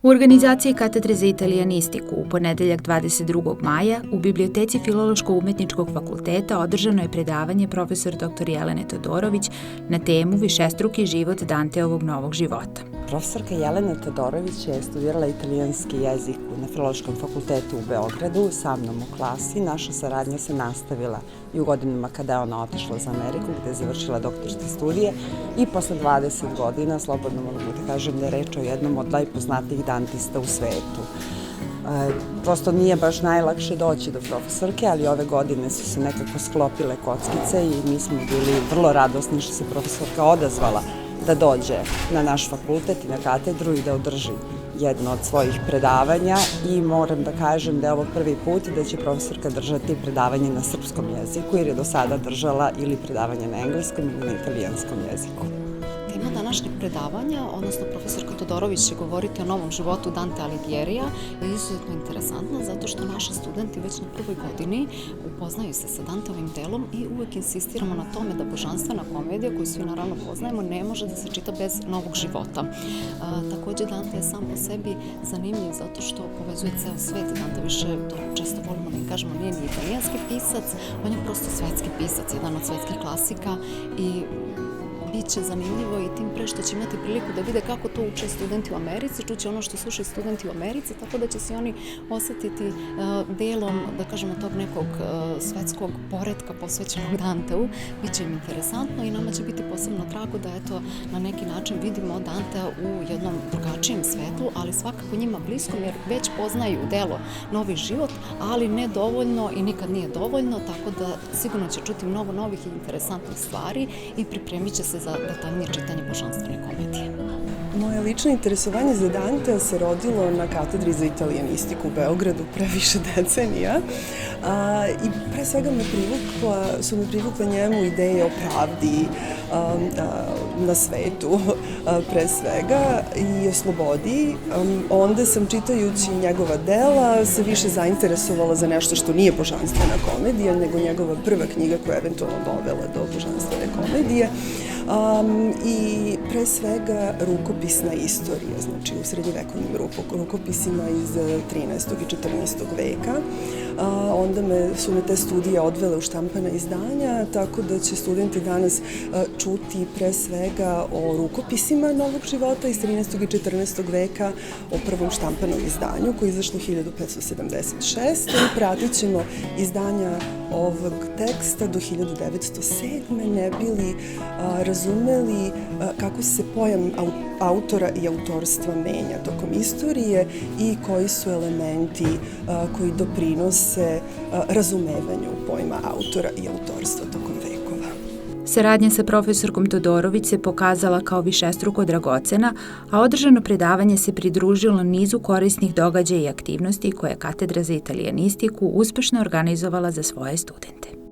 U organizaciji Katedre za italijanistiku u ponedeljak 22. maja u Biblioteci Filološko-umetničkog fakulteta održano je predavanje profesor dr. Jelene Todorović na temu Višestruki život Danteovog novog života. Profesorka Jelena Todorović je studirala italijanski jezik na Filološkom fakultetu u Beogradu, sa mnom u klasi. Naša saradnja se nastavila i u godinama kada je ona otišla za Ameriku, gde je završila doktorske studije i posle 20 godina, slobodno mogu da kažem da je reč o jednom od najpoznatijih dantista u svetu. Prosto nije baš najlakše doći do profesorke, ali ove godine su se nekako sklopile kockice i mi smo bili vrlo radosni što se profesorka odazvala da dođe na naš fakultet i na katedru i da održi jedno od svojih predavanja i moram da kažem da je ovo prvi put da će profesorka držati predavanje na srpskom jeziku, jer je do sada držala ili predavanje na engleskom ili na italijanskom jeziku. Tema današnjeg predavanja, odnosno profesorka Todorović će govoriti o novom životu Dante Alighiera, je izuzetno interesantna zato što naši studenti već na prvoj godini upoznaju se sa Danteovim delom i uvek insistiramo na tome da božanstvena komedija, koju svi naravno poznajemo, ne može da se čita bez novog života. Takođe, Dante je sam po sebi zanimljiv zato što povezuje ceo svet. Dante više, to često volimo da kažemo, nije ni italijanski pisac, on je prosto svetski pisac, jedan od svetskih klasika i biće zanimljivo i tim pre što će imati priliku da vide kako to uče studenti u Americi, čuće ono što slušaju studenti u Americi, tako da će se oni osetiti delom, da kažemo, tog nekog svetskog poretka posvećenog Danteu. Biće im interesantno i nama će biti posebno drago da eto na neki način vidimo Dantea u jednom drugačijem svetlu, ali svakako njima bliskom, jer već poznaju delo Novi život, ali ne dovoljno i nikad nije dovoljno, tako da sigurno će čuti mnogo novih i interesantnih stvari i pripremit će se za detaljnije čitanje božanstvene komedije. Moje lično interesovanje za Dantea se rodilo na Katedri za italijanistiku u Beogradu pre više decenija i pre svega su me privukle njemu ideje o pravdi na svetu pre svega i o slobodi. Onda sam, čitajući njegova dela, se više zainteresovala za nešto što nije božanstvena komedija, nego njegova prva knjiga koja je eventualno dovela do božanstvene komedije. I pre svega rukopisna istorija, znači u srednjevekovnim rukopisima iz 13. i 14. veka. Onda su me te studije odvele u štampana izdanja, tako da će studenti danas čuti pre svega o rukopisima Novog života iz 13. i 14. veka, o prvom štampanom izdanju koji je izašlo 1576. i pratit ćemo izdanja ovog teksta do 1907. ne bili razumeli kako se pojam autora i autorstva menja tokom istorije i koji su elementi koji doprinose razumevanju pojma autora i autorstva tokom vekova. Saradnja sa profesorkom Todorović se pokazala kao višestruko dragocena, a održano predavanje se pridružilo nizu korisnih događaja i aktivnosti koje je Katedra za italijanistiku uspešno organizovala za svoje studente.